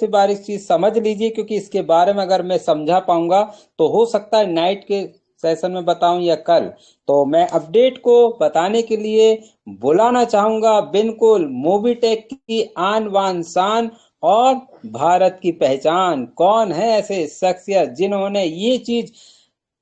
से बारीक चीज समझ लीजिए, क्योंकि इसके बारे में अगर मैं समझा पाऊंगा तो हो सकता है नाइट के सेशन में बताऊं या कल। तो मैं अपडेट को बताने के लिए बुलाना चाहूंगा बिल्कुल मोबीटेक की आन बान शान और भारत की पहचान। कौन है ऐसे शख्सियत जिन्होंने ये चीज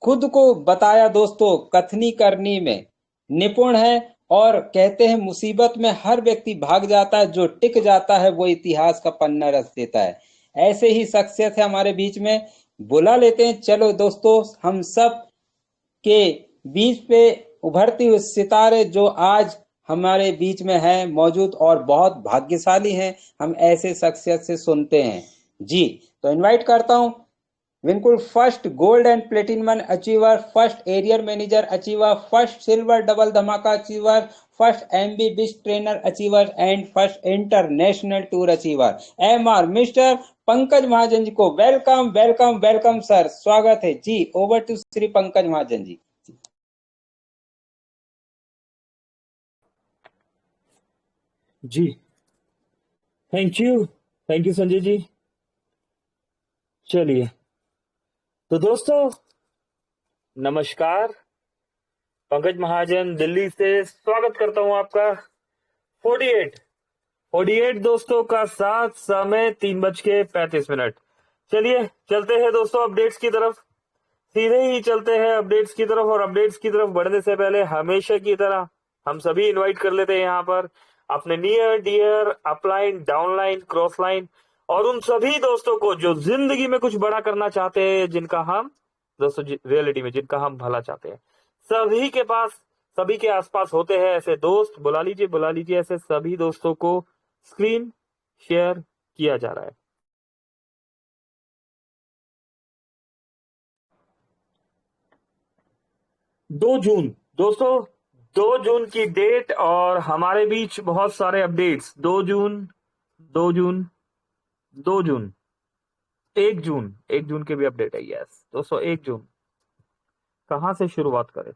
खुद को बताया दोस्तों, कथनी करनी में निपुण है। और कहते हैं मुसीबत में हर व्यक्ति भाग जाता है, जो टिक जाता है वो इतिहास का पन्ना रच देता है। ऐसे ही शख्सियत है हमारे बीच में, बुला लेते हैं। चलो दोस्तों, हम सब के बीच पे उभरती हुई सितारे जो आज हमारे बीच में हैं मौजूद, और बहुत भाग्यशाली हैं, हम ऐसे शख्सियत से सुनते हैं जी। तो इनवाइट करता हूं बिल्कुल first gold and platinum achiever, first area manager achiever, first silver double धमाका achiever, first MB best trainer achiever and first international tour achiever MR mister Pankaj Mahajan ji को वेलकम वेलकम वेलकम सर, स्वागत है जी। Over to Shri Pankaj Mahajan ji. जी thank you Sanjay ji. चलिए तो दोस्तों नमस्कार, पंकज महाजन दिल्ली से स्वागत करता हूं आपका। 48 दोस्तों का साथ, समय 3:35। चलिए चलते हैं दोस्तों अपडेट्स की तरफ, सीधे ही चलते हैं अपडेट्स की तरफ। और अपडेट्स की तरफ बढ़ने से पहले हमेशा की तरह हम सभी इनवाइट कर लेते हैं यहाँ पर अपने near dear upline, downline, cross line और उन सभी दोस्तों को जो जिंदगी में कुछ बड़ा करना चाहते हैं, जिनका हम दोस्तों रियलिटी में जिनका हम भला चाहते हैं। सभी के पास, सभी के आसपास होते हैं ऐसे दोस्त। बुला लीजिए ऐसे सभी दोस्तों को। स्क्रीन शेयर किया जा रहा है। 2 जून दोस्तों, 2 जून की डेट और हमारे बीच बहुत सारे अपडेट्स। 2 जून, 2 जून, 2 जून, 1 जून, 1 जून के भी अपडेट है। यस दोस्तों, 1 जून। कहां से शुरुआत करें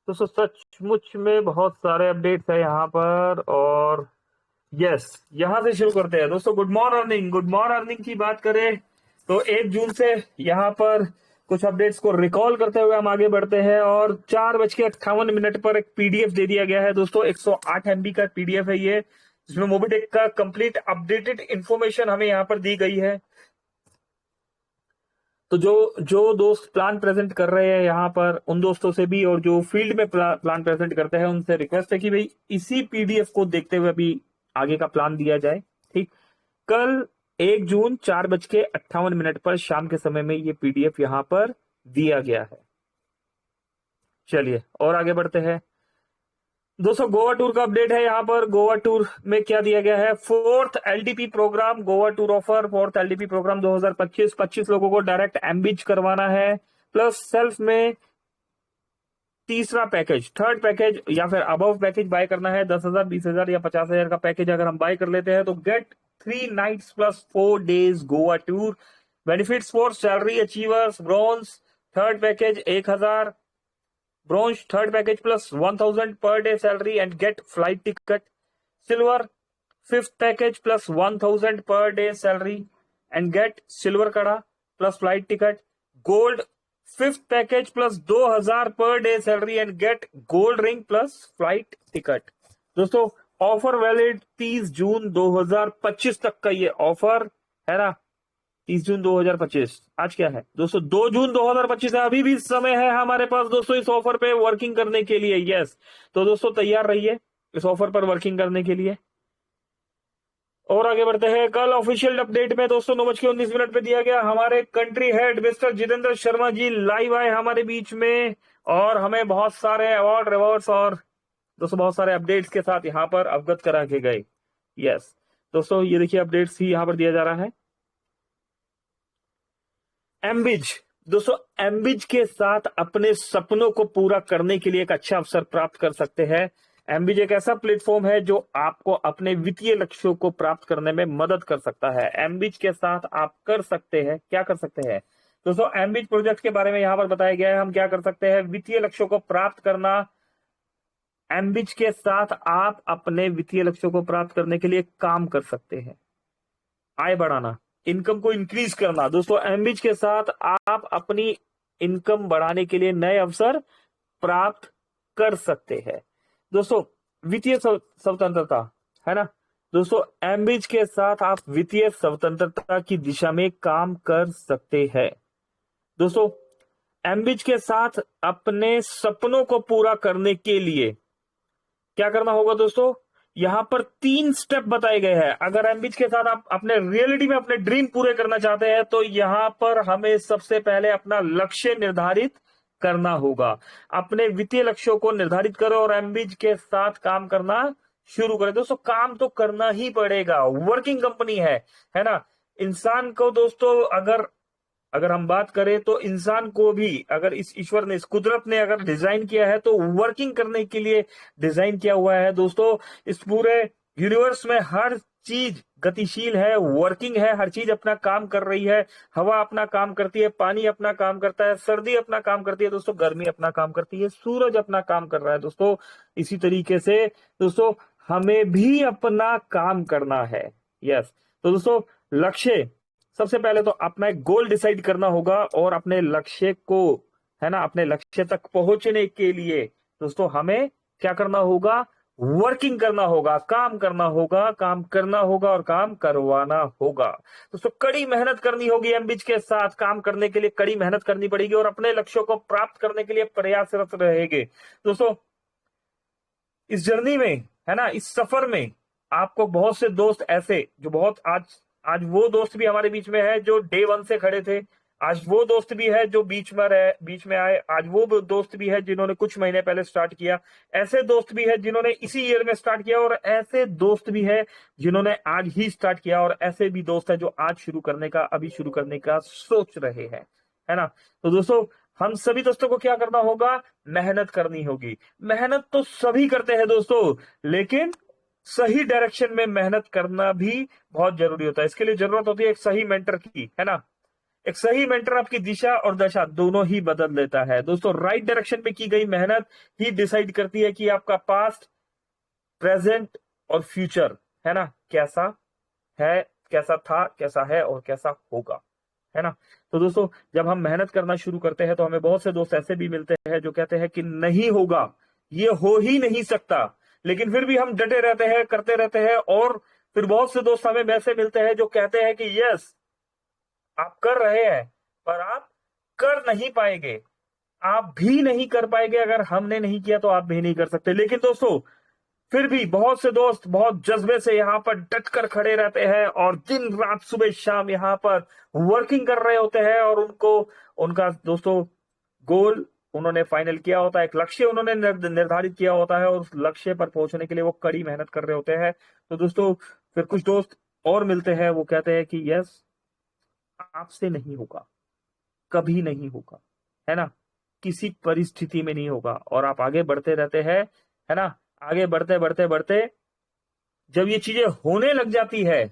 दोस्तों? सचमुच में बहुत सारे अपडेट्स है यहाँ पर। और यस, यहां से शुरू करते हैं दोस्तों। गुड मॉर्निंग की बात करें तो 1 जून से यहाँ पर कुछ अपडेट्स को रिकॉल करते हुए हम आगे बढ़ते हैं। और 4:58 पर एक पीडीएफ दे दिया गया है दोस्तों। 108 MB का पीडीएफ है ये, जिसमें मोबीटेक का कंप्लीट अपडेटेड इंफॉर्मेशन हमें यहाँ पर दी गई है। तो जो जो दोस्त प्लान प्रेजेंट कर रहे हैं यहाँ पर, उन दोस्तों से भी, और जो फील्ड में प्लान प्रेजेंट करते हैं, उनसे रिक्वेस्ट है कि भाई इसी पीडीएफ को देखते हुए अभी आगे का प्लान दिया जाए। ठीक, कल 1 जून 4:58 पर शाम के समय में ये पीडीएफ यहां पर दिया गया है। चलिए और आगे बढ़ते हैं दोस्तों। गोवा टूर का अपडेट है यहाँ पर। गोवा टूर में क्या दिया गया है? 4th LDP program, Goa tour offer 4th LDP program 2025। 25 लोगों को डायरेक्ट एमबीच करवाना है, प्लस सेल्फ में तीसरा पैकेज, थर्ड पैकेज या फिर अबव पैकेज बाय करना है। 10,000, 20,000 या 50,000 का पैकेज अगर हम बाय कर लेते हैं तो get 3 nights plus 4 days Goa tour. Benefits for salary achievers, bronze third package 1,000, bronze third package plus 1,000 per day salary and get flight ticket. Silver fifth package plus 1,000 per day salary and get silver कड़ा plus flight ticket. Gold fifth package plus 2,000 per day salary and get gold ring plus flight ticket. दोस्तों offer valid 30 June 2025 तक का ये offer है ना। 30 June 2025, आज क्या है दोस्तों? 2 जून 2025 है। अभी भी समय है हमारे पास दोस्तों इस ऑफर पे वर्किंग करने के लिए। यस, तो दोस्तों तैयार रहिए इस ऑफर पर वर्किंग करने के लिए। और आगे बढ़ते हैं। कल ऑफिशियल अपडेट में दोस्तों 9:19 पे दिया गया, हमारे country head mister Jitendra Sharma ji live आए हमारे बीच में, और हमें बहुत सारे अवार्ड रिवॉर्ड्स और दोस्तों बहुत सारे अपडेट्स के साथ यहाँ पर अवगत करा के गए। यस दोस्तों, ये देखिए अपडेट्स ही यहाँ पर दिया जा रहा है। एमबिज दोस्तों, एमबिज के साथ अपने सपनों को पूरा करने के लिए एक अच्छा अवसर प्राप्त कर सकते हैं। एमबिज एक ऐसा प्लेटफॉर्म है जो आपको अपने वित्तीय लक्ष्यों को प्राप्त करने में मदद कर सकता है। एमबिज के साथ आप कर सकते हैं, क्या कर सकते हैं दोस्तों? एमबिज प्रोजेक्ट के बारे में यहां पर बताया गया है। हम क्या कर सकते हैं? वित्तीय लक्ष्यों को प्राप्त करना। एमबिज के साथ आप अपने वित्तीय लक्ष्यों को प्राप्त करने के लिए काम कर सकते हैं। आय बढ़ाना, इनकम को इंक्रीज करना। दोस्तों एमबीज के साथ आप अपनी इनकम बढ़ाने के लिए नए अवसर प्राप्त कर सकते हैं। दोस्तों वित्तीय स्वतंत्रता, है ना। दोस्तों एमबीज के साथ आप वित्तीय स्वतंत्रता की दिशा में काम कर सकते हैं। दोस्तों एमबीज के साथ अपने सपनों को पूरा करने के लिए क्या करना होगा दोस्तों, यहां पर 3 स्टेप बताए गए हैं। अगर एमबीज के साथ आप अपने रियलिटी में अपने ड्रीम पूरे करना चाहते हैं तो यहां पर हमें सबसे पहले अपना लक्ष्य निर्धारित करना होगा। अपने वित्तीय लक्ष्यों को निर्धारित करो और एमबीज के साथ काम करना शुरू करें। दोस्तों काम तो करना ही पड़ेगा, वर्किंग कंपनी है ना। इंसान को दोस्तों अगर हम बात करें तो इंसान को भी अगर इस ईश्वर ने, इस कुदरत ने अगर डिजाइन किया है तो वर्किंग करने के लिए डिजाइन किया हुआ है। दोस्तों इस पूरे यूनिवर्स में हर चीज गतिशील है, वर्किंग है, हर चीज अपना काम कर रही है। हवा अपना काम करती है, पानी अपना काम करता है, सर्दी अपना काम करती है दोस्तों, गर्मी अपना काम करती है, सूरज अपना काम कर रहा है दोस्तों। इसी तरीके से दोस्तों हमें भी अपना काम करना है। यस, तो दोस्तों लक्ष्य, सबसे पहले तो अपना एक गोल डिसाइड करना होगा और अपने लक्ष्य को, है ना, अपने लक्ष्य तक पहुंचने के लिए दोस्तों हमें क्या करना होगा, वर्किंग करना होगा, काम करना होगा, काम करना होगा और काम करवाना होगा। दोस्तों कड़ी मेहनत करनी होगी, एमबीज के साथ काम करने के लिए कड़ी मेहनत करनी पड़ेगी और अपने लक्ष्यों को प्राप्त करने के लिए प्रयासरत रहेंगे। दोस्तों इस जर्नी में, है ना, इस सफर में आपको बहुत से दोस्त ऐसे जो बहुत आज वो दोस्त भी हमारे बीच में है जो डे 1 से खड़े थे, आज वो दोस्त भी है जो बीच में आए, आज वो दोस्त भी है जिन्होंने कुछ महीने पहले स्टार्ट किया, ऐसे दोस्त भी है जिन्होंने इसी ईयर में स्टार्ट किया और ऐसे दोस्त भी है जिन्होंने आज ही स्टार्ट किया और ऐसे भी दोस्त है जो आज अभी शुरू करने का सोच रहे हैं, है ना। तो दोस्तों हम सभी दोस्तों को क्या करना होगा, मेहनत करनी होगी। मेहनत तो सभी करते हैं दोस्तों, लेकिन सही डायरेक्शन में मेहनत करना भी बहुत जरूरी होता है। इसके लिए जरूरत होती है एक सही मेंटर की, है ना। एक सही मेंटर आपकी दिशा और दशा दोनों ही बदल देता है दोस्तों। राइट डायरेक्शन में की गई मेहनत ही डिसाइड करती है कि आपका पास्ट, प्रेजेंट और फ्यूचर, है ना, कैसा है, कैसा था, कैसा है और कैसा होगा, है ना। तो दोस्तों जब हम मेहनत करना शुरू करते हैं तो हमें बहुत से दोस्त ऐसे भी मिलते हैं जो कहते हैं कि नहीं होगा, ये हो ही नहीं सकता, लेकिन फिर भी हम डटे रहते हैं, करते रहते हैं। और फिर बहुत से दोस्त हमें वैसे मिलते हैं जो कहते हैं कि यस आप कर रहे हैं पर आप कर नहीं पाएंगे, आप भी नहीं कर पाएंगे, अगर हमने नहीं किया तो आप भी नहीं कर सकते। लेकिन दोस्तों फिर भी बहुत से दोस्त बहुत जज्बे से यहाँ पर डट कर खड़े रहते हैं और दिन रात सुबह शाम यहाँ पर वर्किंग कर रहे होते हैं और उनका दोस्तों गोल उन्होंने फाइनल किया होता है, एक लक्ष्य उन्होंने निर्धारित किया होता है और उस लक्ष्य पर पहुंचने के लिए वो कड़ी मेहनत कर रहे होते हैं। तो दोस्तों फिर कुछ दोस्त और मिलते हैं, वो कहते हैं कि यस आपसे नहीं होगा, कभी नहीं होगा, है ना, किसी परिस्थिति में नहीं होगा। और आप आगे बढ़ते रहते हैं, है ना, आगे बढ़ते बढ़ते बढ़ते जब ये चीजें होने लग जाती है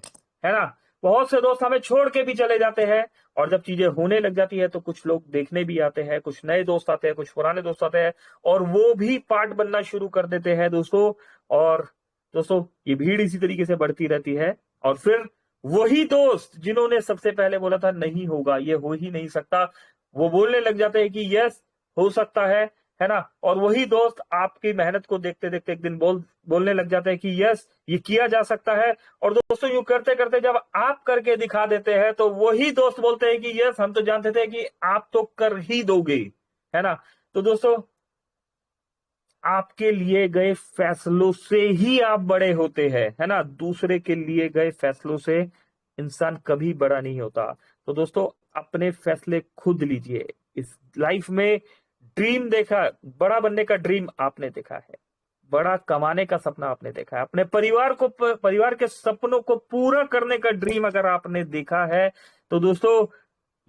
ना, बहुत से दोस्त हमें छोड़ के भी चले जाते हैं और जब चीजें होने लग जाती है तो कुछ लोग देखने भी आते हैं, कुछ नए दोस्त आते हैं, कुछ पुराने दोस्त आते हैं और वो भी पार्ट बनना शुरू कर देते हैं दोस्तों। और दोस्तों ये भीड़ इसी तरीके से बढ़ती रहती है और फिर वही दोस्त जिन्होंने सबसे पहले बोला था नहीं होगा, ये हो ही नहीं सकता, वो बोलने लग जाते हैं कि यस हो सकता है ना। और वही दोस्त आपकी मेहनत को देखते देखते एक दिन बोलने लग जाते हैं कि यस ये किया जा सकता है। और दोस्तों यूं करते करते जब आप करके दिखा देते हैं तो वही दोस्त बोलते हैं कि यस हम तो जानते थे कि आप तो कर ही दोगे, है ना। तो दोस्तों आपके लिए गए फैसलों से ही आप बड़े होते हैं, है ना, दूसरे के लिए गए फैसलों से इंसान कभी बड़ा नहीं होता। तो दोस्तों अपने फैसले खुद लीजिए। इस लाइफ में ड्रीम देखा, बड़ा बनने का ड्रीम आपने देखा है, बड़ा कमाने का सपना आपने देखा है, अपने परिवार के सपनों को पूरा करने का ड्रीम अगर आपने देखा है तो दोस्तों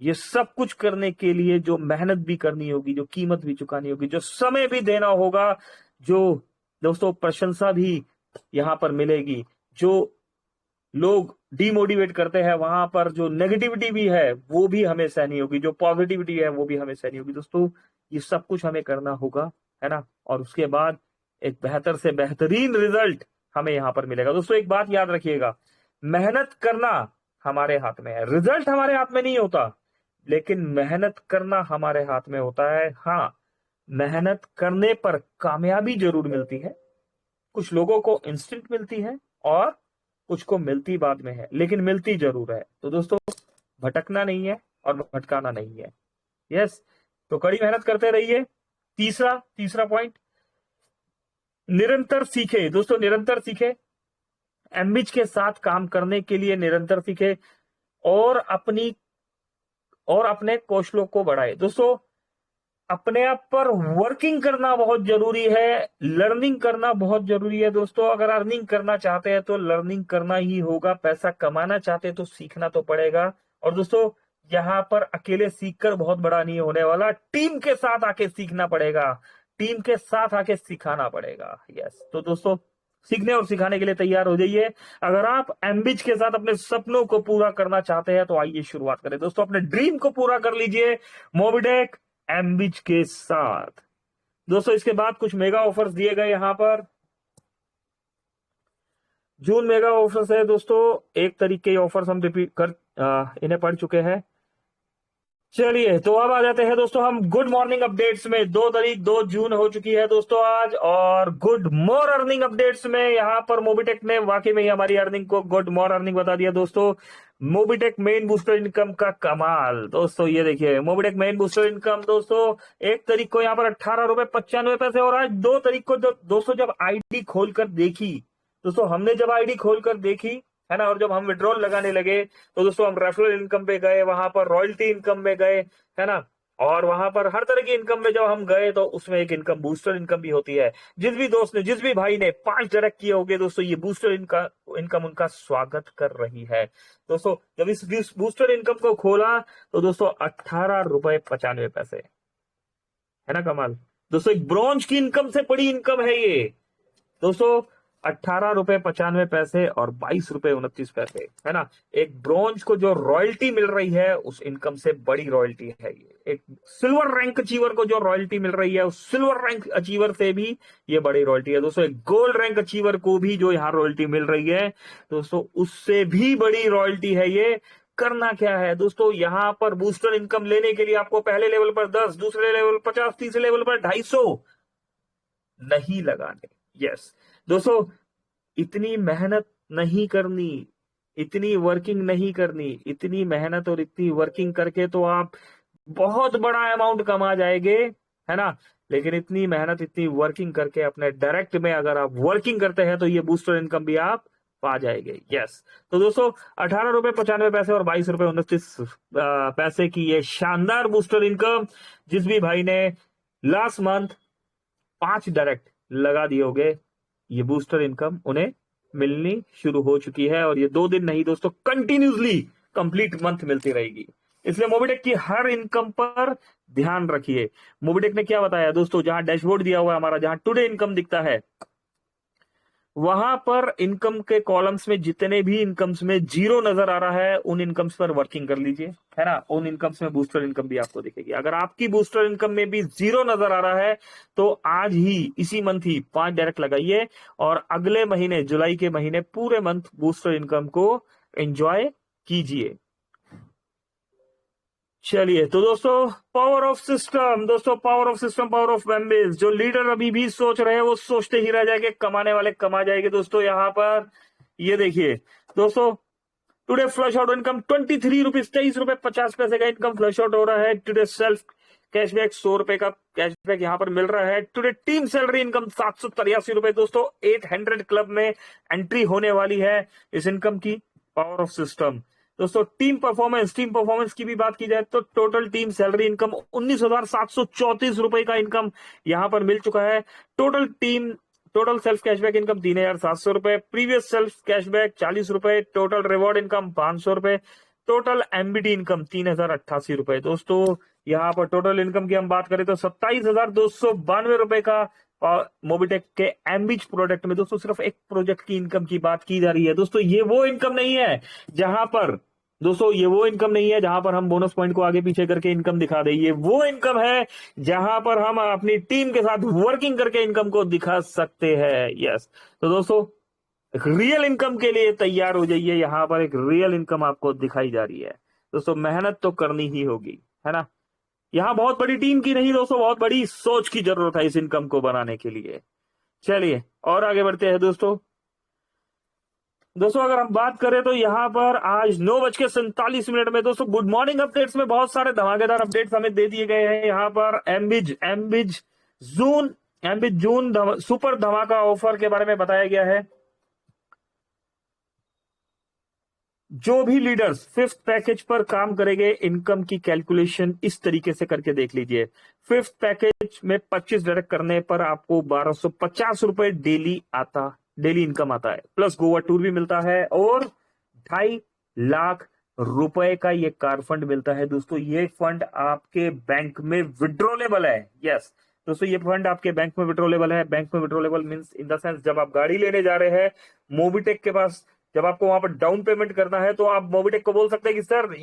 ये सब कुछ करने के लिए जो मेहनत भी करनी होगी, जो कीमत भी चुकानी होगी, जो समय भी देना होगा, जो दोस्तों प्रशंसा भी यहां पर मिलेगी, जो लोग डिमोटिवेट करते हैं वहां पर जो नेगेटिविटी भी है वो भी हमें सहनी होगी, जो पॉजिटिविटी है वो भी हमें सहनी होगी। दोस्तों ये सब कुछ हमें करना होगा, है ना, और उसके बाद एक बेहतर से बेहतरीन रिजल्ट हमें यहां पर मिलेगा। दोस्तों एक बात याद रखिएगा, मेहनत करना हमारे हाथ में है, रिजल्ट हमारे हाथ में नहीं होता, लेकिन मेहनत करना हमारे हाथ में होता है। हाँ, मेहनत करने पर कामयाबी जरूर मिलती है, कुछ लोगों को इंस्टेंट मिलती है और कुछ को मिलती बाद में है, लेकिन मिलती जरूर है। तो दोस्तों, भटकना नहीं है और भटकाना नहीं है। यस, तो कड़ी मेहनत करते रहिए। तीसरा पॉइंट, निरंतर सीखे। दोस्तों, निरंतर सीखे, एम्बिज के साथ काम करने के लिए निरंतर सीखे और अपने कौशलों को बढ़ाए। दोस्तों, अपने आप पर वर्किंग करना बहुत जरूरी है, लर्निंग करना बहुत जरूरी है। दोस्तों, अगर अर्निंग करना चाहते हैं तो लर्निंग करना ही होगा, पैसा कमाना चाहते हैं तो सीखना तो पड़ेगा। और दोस्तों, यहां पर अकेले सीखकर बहुत बड़ा नहीं होने वाला, टीम के साथ आके सीखना पड़ेगा, टीम के साथ आके सिखाना पड़ेगा। यस, तो दोस्तों, सीखने और सिखाने के लिए तैयार हो जाइए। अगर आप एम्बिज के साथ अपने सपनों को पूरा करना चाहते हैं तो आइए शुरुआत करें। दोस्तों, अपने ड्रीम को पूरा कर लीजिए मोबिटेक एम्बिज के साथ। दोस्तों, इसके बाद कुछ मेगा ऑफर्स दिए गए यहां पर। जून मेगा ऑफर्स है दोस्तों, 1 तारीख के ऑफर्स हम रिपीट कर इन्हें पढ़ चुके हैं। चलिए, तो अब आ जाते हैं दोस्तों हम गुड मॉर्निंग अपडेट्स में। 2 तारीख 2 जून हो चुकी है दोस्तों आज, और गुड मोर अर्निंग अपडेट्स में यहां पर मोबिटेक ने वाकई में ही हमारी अर्निंग को गुड मोर अर्निंग बता दिया दोस्तों। मोबिटेक मेन बूस्टर इनकम का कमाल। दोस्तों, ये देखिए मोबिटेक मेन बूस्टर इनकम दोस्तों, 1 तारीख को यहां पर 18 रुपए 95 पैसे, और आज 2 तारीख को दोस्तों जब आईडी खोलकर देखी, दोस्तों हमने जब आईडी खोलकर देखी है ना, और जब हम विड्रॉल लगाने लगे तो दोस्तों हम रेफरल इनकम पे गए, वहां पर रॉयल्टी इनकम में गए, है ना, और वहां पर हर तरह की इनकम में जब हम गए तो उसमें एक इनकम बूस्टर इनकम भी होती है। जिस भी दोस्त ने, जिस भी भाई ने 5 डायरेक्ट किए होंगे दोस्तों, ये बूस्टर इनकम उनका स्वागत कर रही है। दोस्तों, जब इस बूस्टर इनकम को खोला तो दोस्तों 18 रुपए 95 पैसे, है ना कमाल। दोस्तों, एक ब्रॉन्ज की इनकम से बड़ी इनकम है ये दोस्तों। 18 रुपए 95 पैसे और 22 रुपए 29 पैसे, है ना। एक ब्रॉन्ज को जो रॉयल्टी मिल रही है उस इनकम से बड़ी रॉयल्टी है ये। एक सिल्वर रैंक अचीवर को जो रॉयल्टी मिल रही है उस सिल्वर रैंक अचीवर से भी ये बड़ी रॉयल्टी है दोस्तों। एक गोल्ड रैंक अचीवर को भी जो यहाँ रॉयल्टी मिल रही है दोस्तों, उससे भी बड़ी रॉयल्टी है ये। करना क्या है दोस्तों, यहां पर बूस्टर इनकम लेने के लिए आपको पहले लेवल पर 10, दूसरे लेवल 50, तीसरे लेवल पर 250 नहीं लगाने। यस दोस्तों, इतनी मेहनत नहीं करनी, इतनी वर्किंग नहीं करनी। इतनी मेहनत और इतनी वर्किंग करके तो आप बहुत बड़ा अमाउंट कमा जाएंगे, है ना, लेकिन इतनी मेहनत, इतनी वर्किंग करके अपने डायरेक्ट में अगर आप वर्किंग करते हैं तो ये बूस्टर इनकम भी आप पा जाएंगे। यस, तो दोस्तों 18 रुपए 95 पैसे और 22 रुपए 29 पैसे की ये शानदार बूस्टर इनकम, जिस भी भाई ने लास्ट मंथ 5 डायरेक्ट लगा दिए होंगे, ये बूस्टर इनकम उन्हें मिलनी शुरू हो चुकी है। और ये 2 दिन नहीं दोस्तों, कंटिन्यूसली कंप्लीट मंथ मिलती रहेगी। इसलिए मोबिटेक की हर इनकम पर ध्यान रखिए। मोबिटेक ने क्या बताया दोस्तों, जहां डैशबोर्ड दिया हुआ है हमारा, जहां टुडे इनकम दिखता है, वहां पर इनकम के कॉलम्स में जितने भी इनकम्स में 0 नजर आ रहा है उन इनकम्स पर वर्किंग कर लीजिए, है ना। उन इनकम्स में बूस्टर इनकम भी आपको दिखेगी। अगर आपकी बूस्टर इनकम में भी 0 नजर आ रहा है तो आज ही, इसी मंथ ही 5 डायरेक्ट लगाइए और अगले महीने, जुलाई के महीने पूरे मंथ बूस्टर इनकम को एंजॉय कीजिए। चलिए, तो दोस्तों पावर ऑफ सिस्टम, दोस्तों power of system, power of एम्बिज। जो लीडर अभी भी सोच रहे हैं वो सोचते ही रह जाएंगे, कमाने वाले कमा जाएंगे दोस्तों। यहां पर ये देखिए दोस्तों, today flush out income 23 rupees 23 रुपए 50 पैसे का इनकम फ्लश आउट हो रहा है। टुडे सेल्फ कैशबैक 100 रुपए का कैशबैक यहां पर मिल रहा है। टुडे टीम सैलरी इनकम 783 रुपए दोस्तों। 800 क्लब में एंट्री होने वाली है इस इनकम की। पावर ऑफ सिस्टम दोस्तों। टीम परफॉर्मेंस की भी बात की जाए तो टोटल टीम सैलरी इनकम 19,734 रुपए का इनकम यहां पर मिल चुका है। टोटल सेल्फ कैशबैक इनकम 3,700 रुपए। प्रीवियस सेल्फ कैशबैक 40 रुपए। टोटल रिवॉर्ड इनकम 500 रुपए। टोटल एमबीडी इनकम 3,088 रुपए दोस्तों। यहाँ पर टोटल इनकम की हम बात करें तो 27,292 रुपए का मोबिटेक के एम्बिज प्रोडक्ट में दोस्तों सिर्फ एक प्रोजेक्ट की इनकम की बात की जा रही है दोस्तों। ये वो इनकम नहीं है जहां पर दोस्तों, ये वो इनकम नहीं है जहां पर हम बोनस पॉइंट को आगे पीछे करके इनकम दिखा दें। ये वो इनकम है जहां पर हम अपनी टीम के साथ वर्किंग करके इनकम को दिखा सकते हैं। यस, तो दोस्तों एक रियल इनकम के लिए तैयार हो जाइए। यहाँ पर एक रियल इनकम आपको दिखाई जा रही है दोस्तों। मेहनत तो करनी ही होगी, है ना। यहाँ बहुत बड़ी टीम की नहीं दोस्तों, बहुत बड़ी सोच की जरूरत है इस इनकम को बनाने के लिए। चलिए और आगे बढ़ते हैं दोस्तों। दोस्तों अगर हम बात करें तो यहाँ पर आज 9:47 में दोस्तों गुड मॉर्निंग अपडेट्स में बहुत सारे धमाकेदार अपडेट्स हमें दे दिए गए हैं। यहाँ पर एमबिज जून सुपर धमाका ऑफर के बारे में बताया गया है। जो भी लीडर्स फिफ्थ पैकेज पर काम करेंगे, इनकम की कैलकुलेशन इस तरीके से करके देख लीजिए। फिफ्थ पैकेज में 25 डायरेक्ट करने पर आपको 1250 रुपए डेली इनकम आता है, प्लस गोवा टूर भी मिलता है और 2.5 लाख रुपए का ये कार फंड मिलता है। दोस्तों ये फंड आपके बैंक में विड्रॉलेबल है। यस दोस्तों, ये फंड आपके बैंक में विड्रॉलेबल है। बैंक में विड्रॉलेबल मींस इन द सेंस, जब आप गाड़ी लेने जा रहे हैं मोबिटेक के पास, जब आपको वहां पर डाउन पेमेंट करना है तो आप मोबिटेक को बोल सकते हैं कि सर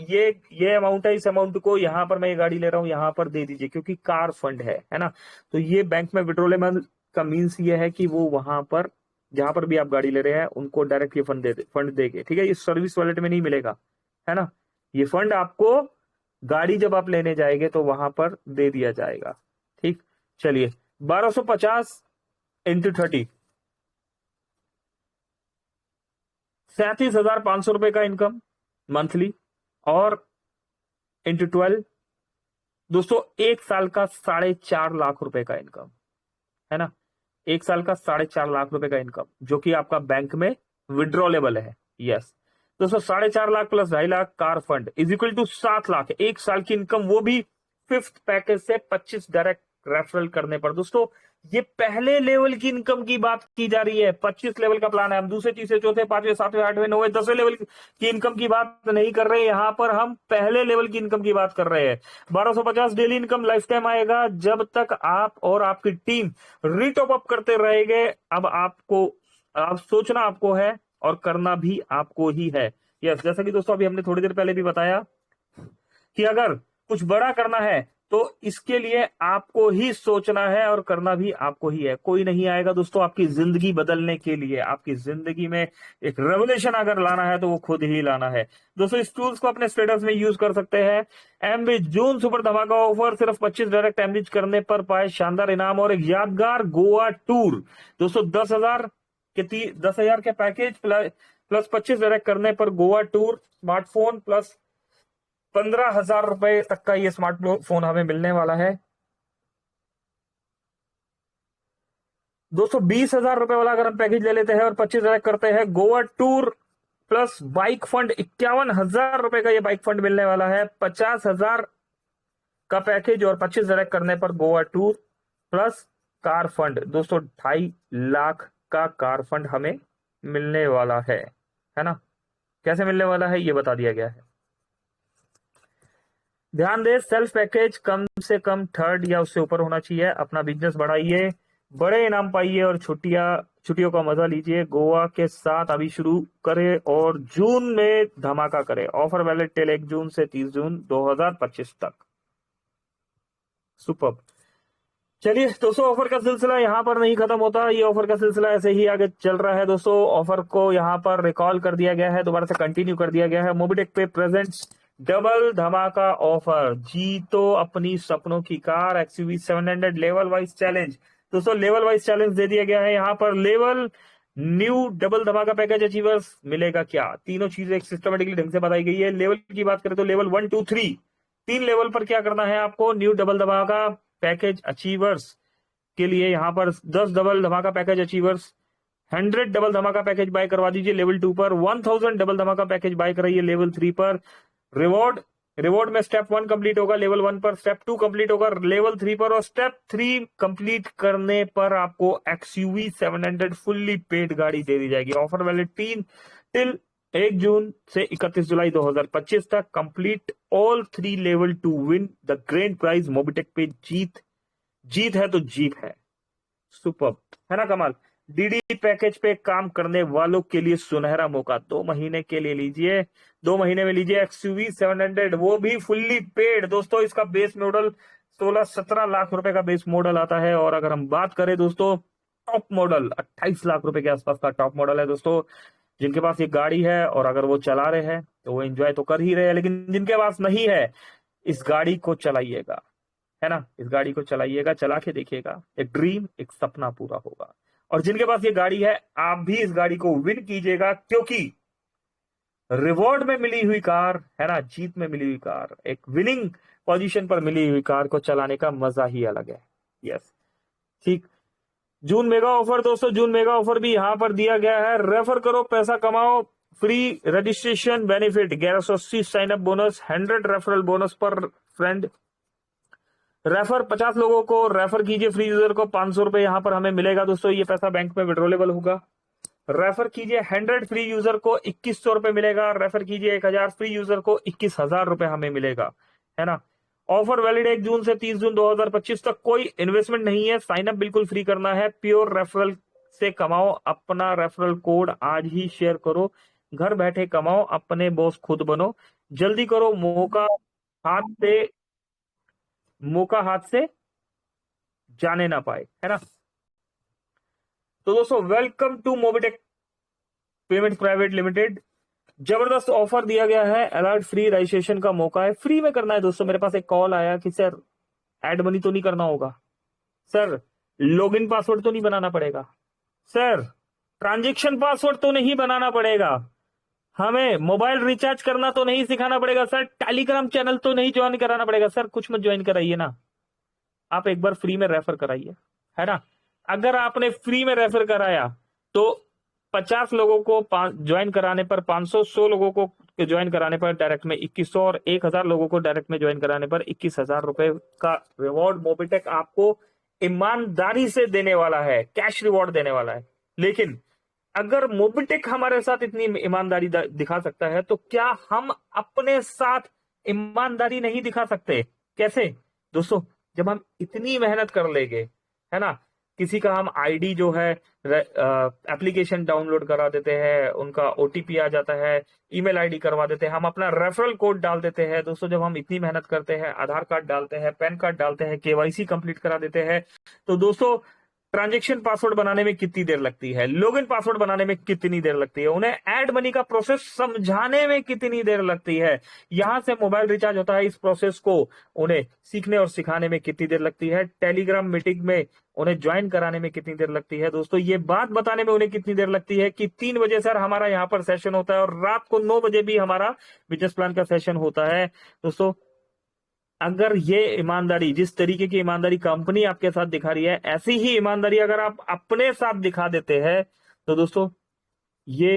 ये अमाउंट है, इस अमाउंट को यहां पर मैं ये गाड़ी ले रहा हूं यहां पर दे दीजिए, क्योंकि कार फंड है ना। तो ये बैंक में विड्रॉलेबल का मीन्स ये है कि वो वहां पर जहां पर भी आप गाड़ी ले रहे हैं उनको डायरेक्ट ये फंड देंगे। ठीक है, ये सर्विस वॉलेट में नहीं मिलेगा, है ना। ये फंड आपको गाड़ी जब आप लेने जाएंगे तो वहां पर दे दिया जाएगा। ठीक, चलिए 1250 इंटू 30, 37,500 रुपए का इनकम मंथली, और इंटू 12 दोस्तों 1 साल का 4.5 लाख रुपए का इनकम, है ना। 1 साल का 4.5 लाख रुपए का इनकम जो कि आपका बैंक में विड्रॉलेबल है। यस दोस्तों, 4.5 lakh plus 2.5 lakh car fund is equal to 7 lakh. 1 साल की इनकम, वो भी फिफ्थ पैकेज से 25 डायरेक्ट रेफरल करने पर। दोस्तों ये पहले लेवल की इनकम की बात की जा रही है। 25 लेवल का प्लान है। हम दूसरे, तीसरे, चौथे, 5वें, 7वें, 8वें, 9वें, 10वें लेवल की इनकम की बात नहीं कर रहे हैं। यहां पर हम पहले लेवल की इनकम की बात कर रहे हैं। 1250 डेली इनकम लाइफ टाइम आएगा जब तक आप और आपकी टीम रीटॉप अप करते रहेंगे। अब आप सोचना आपको है और करना भी आपको ही है। यस, जैसा कि दोस्तों अभी हमने थोड़ी देर पहले भी बताया कि अगर कुछ बड़ा करना है तो इसके लिए आपको ही सोचना है और करना भी आपको ही है। कोई नहीं आएगा दोस्तों आपकी जिंदगी बदलने के लिए। आपकी जिंदगी में एक रेवोल्यूशन अगर लाना है तो वो खुद ही लाना है। दोस्तों इस टूल्स को अपने स्टेटस में यूज कर सकते हैं। एमबिज जून सुपर धमाका ऑफर, सिर्फ 25 डायरेक्ट एमबिज करने पर पाए शानदार इनाम और एक यादगार गोवा टूर। दोस्तों 10,000 के पैकेज प्लस 25 डायरेक्ट करने पर गोवा टूर, स्मार्टफोन प्लस 15,000 रुपए तक का ये स्मार्टफोन हमें मिलने वाला है। दोस्तों 20,000 रुपए वाला अगर हम पैकेज ले लेते हैं और 25 डायरेक्ट करते हैं, Goa tour plus bike fund 51,000 रुपए का ये बाइक फंड मिलने वाला है। 50,000 का पैकेज और 25 डायरेक्ट करने पर Goa tour plus car fund. दोस्तों 2.5 लाख का कार फंड हमें मिलने वाला है ना। कैसे मिलने वाला है ये बता दिया गया है। ध्यान दें, सेल्फ पैकेज कम से कम थर्ड या उससे ऊपर होना चाहिए। अपना बिजनेस बढ़ाइए, बड़े इनाम पाइए और छुट्टियों का मजा लीजिए। गोवा के साथ अभी शुरू करें और जून में धमाका करें। ऑफर वैलिड टिल 1 जून से 30 जून 2025 तक। सुपर। चलिए दोस्तों, ऑफर का सिलसिला यहाँ पर नहीं खत्म होता। ये ऑफर का सिलसिला ऐसे ही आगे चल रहा है। दोस्तों ऑफर को यहाँ पर रिकॉल कर दिया गया है, दोबारा से कंटिन्यू कर दिया गया है। मोबिटेक पे प्रेजेंट्स डबल धमाका ऑफर, जीतो अपनी सपनों की car XUV 700 level wise challenge. दोस्तों लेवल वाइज चैलेंज दे दिया गया है यहाँ पर। लेवल न्यू डबल धमाका पैकेज अचीवर्स मिलेगा क्या, तीनों चीजें सिस्टमेटिकली ढंग से बताई गई है। लेवल की बात करें तो लेवल 1, 2, 3 3 लेवल पर क्या करना है आपको। न्यू डबल धमाका पैकेज अचीवर्स के लिए यहाँ पर 10 डबल धमाका पैकेज अचीवर्स 100 डबल धमाका पैकेज बाय करवा दीजिए लेवल 2 पर। 1000 डबल धमाका पैकेज बाय कराइए लेवल 3 पर। रिवॉर्ड में स्टेप 1 कंप्लीट होगा लेवल 1 पर, स्टेप 2 कंप्लीट होगा लेवल 3 पर, और स्टेप 3 कंप्लीट करने पर आपको XUV 700 फुल्ली पेड गाड़ी दे दी जाएगी। ऑफर वैलिड टिल 1 जून से 31 जुलाई 2025 तक। Complete all 3 level to win the grand prize. Mobitech पे जीत है तो जीत है। सुपर, है ना कमाल। डीडी पैकेज पे काम करने वालों के लिए सुनहरा मौका, 2 महीने के लिए लीजिए। 2 महीने में लीजिए XUV 700, वो भी फुल्ली पेड। दोस्तों इसका बेस मॉडल 16-17 लाख रुपए का बेस मॉडल आता है। और अगर हम बात करें दोस्तों टॉप मॉडल 28 लाख रुपए के आसपास का टॉप मॉडल है दोस्तों। जिनके पास ये गाड़ी है और अगर वो चला रहे हैं तो वो एंजॉय तो कर ही रहे हैं, लेकिन जिनके पास नहीं है, इस गाड़ी को चलाइएगा, है ना, इस गाड़ी को चलाइएगा, चला के देखिएगा, एक ड्रीम, एक सपना पूरा होगा। और जिनके पास ये गाड़ी है, आप भी इस गाड़ी को विन कीजिएगा, क्योंकि रिवॉर्ड में मिली हुई कार, है ना, जीत में मिली हुई कार, एक विनिंग पोजीशन पर मिली हुई कार को चलाने का मजा ही अलग है। यस, ठीक। जून मेगा ऑफर दोस्तों, जून मेगा ऑफर भी यहां पर दिया गया है। रेफर करो, पैसा कमाओ, free registration benefit, 1180 sign up bonus, 100 referral bonus पर फ्रेंड। रेफर 50 लोगों को रेफर कीजिए, फ्री यूजर को 500 रुपए यहां पर हमें मिलेगा दोस्तों। ये पैसा बैंक में विड्रॉलेबल होगा। रेफर कीजिए 100 फ्री यूजर को 2100 रुपए मिलेगा। रेफर कीजिए 1000 फ्री यूजर को 21,000 रुपए हमें मिलेगा, है ना। ऑफर वैलिड 1 जून से 30 जून 2025 तक। कोई इन्वेस्टमेंट नहीं है, साइन अप बिल्कुल फ्री करना है, प्योर रेफरल से कमाओ। अपना रेफरल कोड आज ही शेयर करो, घर बैठे कमाओ, अपने बॉस खुद बनो, जल्दी करो, मौका हाथ से जाने ना पाए, है ना। तो दोस्तों, welcome to Mobitech payment private limited. जबरदस्त ऑफर दिया गया है, अलर्ट फ्री रजिस्ट्रेशन का मौका है, फ्री में करना है दोस्तों। मेरे पास एक कॉल आया कि सर एड मनी तो नहीं करना होगा, सर लॉगिन पासवर्ड तो नहीं बनाना पड़ेगा, सर ट्रांजैक्शन पासवर्ड तो नहीं बनाना पड़ेगा, हमें मोबाइल रिचार्ज करना तो नहीं सिखाना पड़ेगा, सर टेलीग्राम चैनल तो नहीं ज्वाइन कराना पड़ेगा। सर कुछ मत ज्वाइन कराइए ना, आप एक बार फ्री में रेफर कराइए, है ना। अगर आपने फ्री में रेफर कराया तो 50 लोगों को ज्वाइन कराने पर 500, 100 लोगों को ज्वाइन कराने पर डायरेक्ट में 2100 और 1000 लोगों को डायरेक्ट में ज्वाइन कराने पर 21,000 रुपए का रिवॉर्ड मोबिटेक आपको ईमानदारी से देने वाला है, कैश रिवॉर्ड देने वाला है। लेकिन अगर मोबिटेक हमारे साथ इतनी ईमानदारी दिखा सकता है, तो क्या हम अपने साथ ईमानदारी नहीं दिखा सकते? कैसे दोस्तों, जब हम इतनी मेहनत कर लेंगे, है ना, किसी का हम आईडी जो है एप्लीकेशन डाउनलोड करा देते हैं, उनका ओटीपी आ जाता है, ईमेल आईडी करवा देते हैं, हम अपना रेफरल कोड डाल देते हैं दोस्तों। जब हम इतनी मेहनत करते हैं, आधार कार्ड डालते हैं, पैन कार्ड डालते हैं, केवाईसी कंप्लीट करा देते हैं, तो दोस्तों ट्रांजैक्शन पासवर्ड बनाने में कितनी देर लगती है, लॉगिन पासवर्ड बनाने में कितनी देर लगती है, उन्हें ऐड मनी का प्रोसेस समझाने में कितनी देर लगती है, यहां से मोबाइल रिचार्ज होता है, इस प्रोसेस को उन्हें सीखने और सिखाने में कितनी देर लगती है, टेलीग्राम मीटिंग में उन्हें ज्वाइन कराने में कितनी देर लगती है दोस्तों, ये बात बताने में उन्हें कितनी देर लगती है कि 3 बजे सर हमारा यहाँ पर सेशन होता है और रात को 9 बजे भी हमारा बिजनेस प्लान का सेशन होता है दोस्तों। अगर ये ईमानदारी, जिस तरीके की ईमानदारी कंपनी आपके साथ दिखा रही है, ऐसी ही ईमानदारी अगर आप अपने साथ दिखा देते हैं, तो दोस्तों ये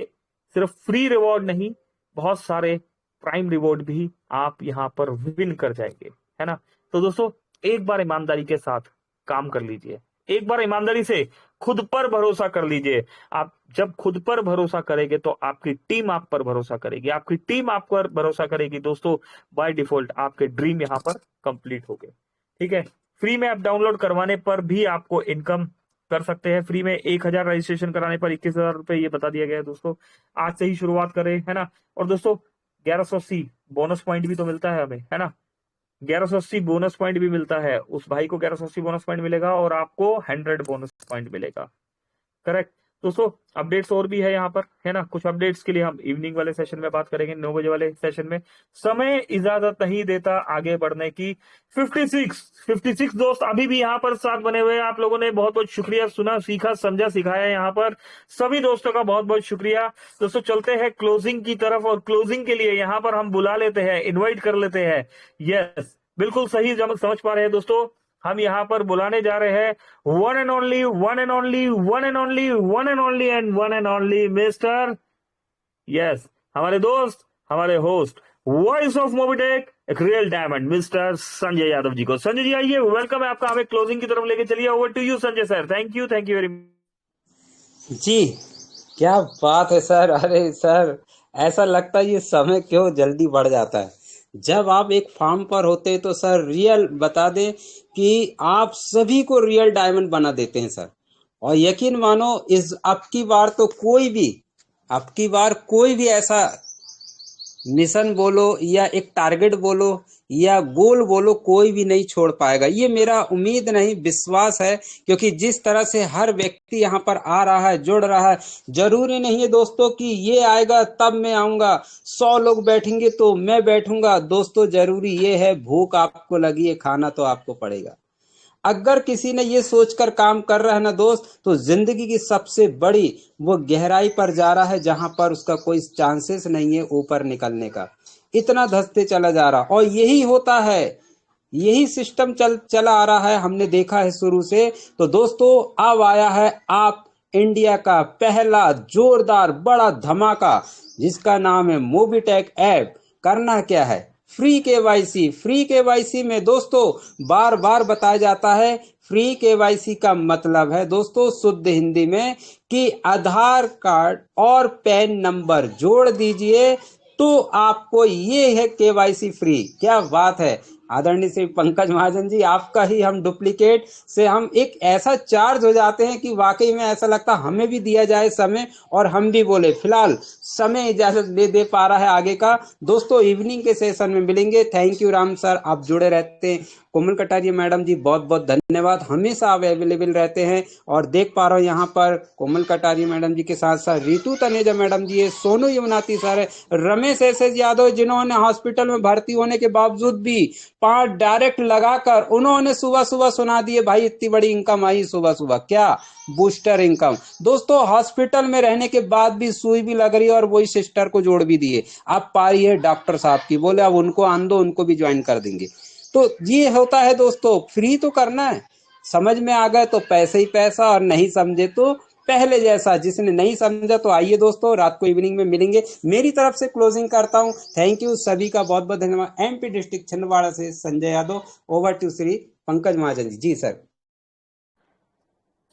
सिर्फ फ्री रिवॉर्ड नहीं, बहुत सारे प्राइम रिवॉर्ड भी आप यहां पर विन कर जाएंगे, है ना। तो दोस्तों एक बार ईमानदारी के साथ काम कर लीजिए, एक बार ईमानदारी से खुद पर भरोसा कर लीजिए। आप जब खुद पर भरोसा करेंगे तो आपकी टीम आप पर भरोसा करेगी, आपकी टीम आप पर भरोसा करेगी दोस्तों, बाय डिफॉल्ट आपके ड्रीम यहां पर कंप्लीट हो गए, ठीक है। फ्री में ऐप डाउनलोड करवाने पर भी आपको इनकम कर सकते हैं। फ्री में 1000 रजिस्ट्रेशन कराने पर 21,000 रुपए, ये बता दिया गया है दोस्तों। आज से ही शुरुआत करें, है ना। और दोस्तों 1180 बोनस पॉइंट भी तो मिलता है हमें, है ना। 1180 बोनस पॉइंट भी मिलता है, उस भाई को 1180 बोनस पॉइंट मिलेगा और आपको 100 बोनस पॉइंट मिलेगा, करेक्ट दोस्तों। अपडेट्स और भी है यहाँ पर, है ना। कुछ अपडेट्स के लिए हम इवनिंग वाले सेशन में बात करेंगे, 9 बजे वाले सेशन में। समय इजाजत नहीं देता आगे बढ़ने की। 56 दोस्त अभी भी यहाँ पर साथ बने हुए हैं। आप लोगों ने बहुत बहुत शुक्रिया, सुना, सीखा, समझा, सिखाया यहाँ पर। सभी दोस्तों का बहुत बहुत शुक्रिया दोस्तों। चलते हैं क्लोजिंग की तरफ, और क्लोजिंग के लिए यहाँ पर हम बुला लेते हैं, इन्वाइट कर लेते हैं। यस, बिल्कुल सही समझ पा रहे हैं दोस्तों, हम यहाँ पर बुलाने जा रहे हैं one and only mister, yes, हमारे दोस्त, हमारे होस्ट, वॉइस ऑफ मोबिटेक, एक real diamond, mister Sanjay Yadav ji को। संजय जी आइए, वेलकम है आपका, हमें क्लोजिंग की तरफ लेके चलिए। Over to you Sanjay sir. Thank you very much जी। क्या बात है सर, अरे सर ऐसा लगता है ये समय क्यों जल्दी बढ़ जाता है। जब आप एक फार्म पर होते हैं तो सर रियल बता दें कि आप सभी को रियल डायमंड बना देते हैं सर। और यकीन मानो इस अब की बार तो कोई भी ऐसा मिशन बोलो या एक टारगेट बोलो या गोल बोलो, कोई भी नहीं छोड़ पाएगा। ये मेरा उम्मीद नहीं, विश्वास है, क्योंकि जिस तरह से हर व्यक्ति यहाँ पर आ रहा है, जुड़ रहा है। जरूरी नहीं है दोस्तों कि ये आएगा तब मैं आऊंगा, 100 लोग बैठेंगे तो मैं बैठूंगा। दोस्तों जरूरी ये है, भूख आपको लगी है, खाना तो आपको पड़ेगा। अगर किसी ने ये सोचकर काम कर रहा है ना दोस्त, तो जिंदगी की सबसे बड़ी वो गहराई पर जा रहा है, जहां पर उसका कोई चांसेस नहीं है ऊपर निकलने का। इतना धंसते चला जा रहा, और यही होता है, यही सिस्टम चला आ रहा है, हमने देखा है शुरू से। तो दोस्तों अब आया है आप इंडिया का पहला जोरदार बड़ा धमाका, जिसका नाम है मोबीटेक ऐप। करना क्या है, फ्री केवाईसी। फ्री केवाईसी में दोस्तों बार बार बताया जाता है, फ्री केवाईसी का मतलब है दोस्तों शुद्ध हिंदी में कि आधार कार्ड और पैन नंबर जोड़ दीजिए तो आपको ये है केवाईसी फ्री। क्या बात है आदरणीय श्री पंकज महाजन जी, आपका ही हम डुप्लीकेट से हम एक ऐसा चार्ज हो जाते हैं कि वाकई में ऐसा लगता है हमें भी दिया जाए समय और हम भी बोले। फिलहाल समय इजाजत ले दे पा रहा है आगे का। दोस्तों इवनिंग के सेशन में मिलेंगे। थैंक यू राम सर, आप जुड़े रहते हैं। कोमल कटारिया मैडम जी बहुत बहुत धन्यवाद, हमेशा आप अवेलेबल रहते हैं। और देख पा रहा हूँ यहाँ पर कोमल कटारिया मैडम जी के साथ साथ रितु तनेजा मैडम जी है, सोनू यमुनाती सर है, रमेश एस एस यादव, जिन्होंने हॉस्पिटल में भर्ती होने के बावजूद भी 5 डायरेक्ट लगाकर उन्होंने सुबह सुबह सुना दिए, भाई इतनी बड़ी इनकम आई सुबह सुबह, क्या बूस्टर इनकम। दोस्तों हॉस्पिटल में रहने के बाद भी सुई भी लग रही है और वही सिस्टर को जोड़ भी दिए। अब पारी है डॉक्टर साहब की, बोले अब उनको आन दो, उनको भी ज्वाइन कर देंगे। तो ये होता है दोस्तों, फ्री तो करना है, समझ में आ गए तो पैसे ही पैसा, और नहीं समझे तो पहले जैसा। जिसने नहीं समझा तो आइए दोस्तों, रात को इवनिंग में मिलेंगे। मेरी तरफ से क्लोजिंग करता हूं। थैंक यू सभी का बहुत बहुत धन्यवाद। एमपी डिस्ट्रिक्ट छिंदवाड़ा से संजय यादव, ओवर टू श्री पंकज महाजन जी। जी sir.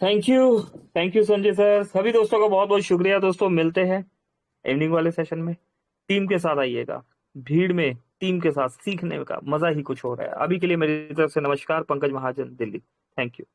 Thank you Sanjay sir. सभी दोस्तों का बहुत बहुत शुक्रिया। दोस्तों मिलते हैं इवनिंग वाले सेशन में। टीम के साथ आइएगा, भीड़ में टीम के साथ सीखने का मजा ही कुछ हो रहा है। अभी के लिए मेरी तरफ से नमस्कार, पंकज महाजन, दिल्ली। Thank you.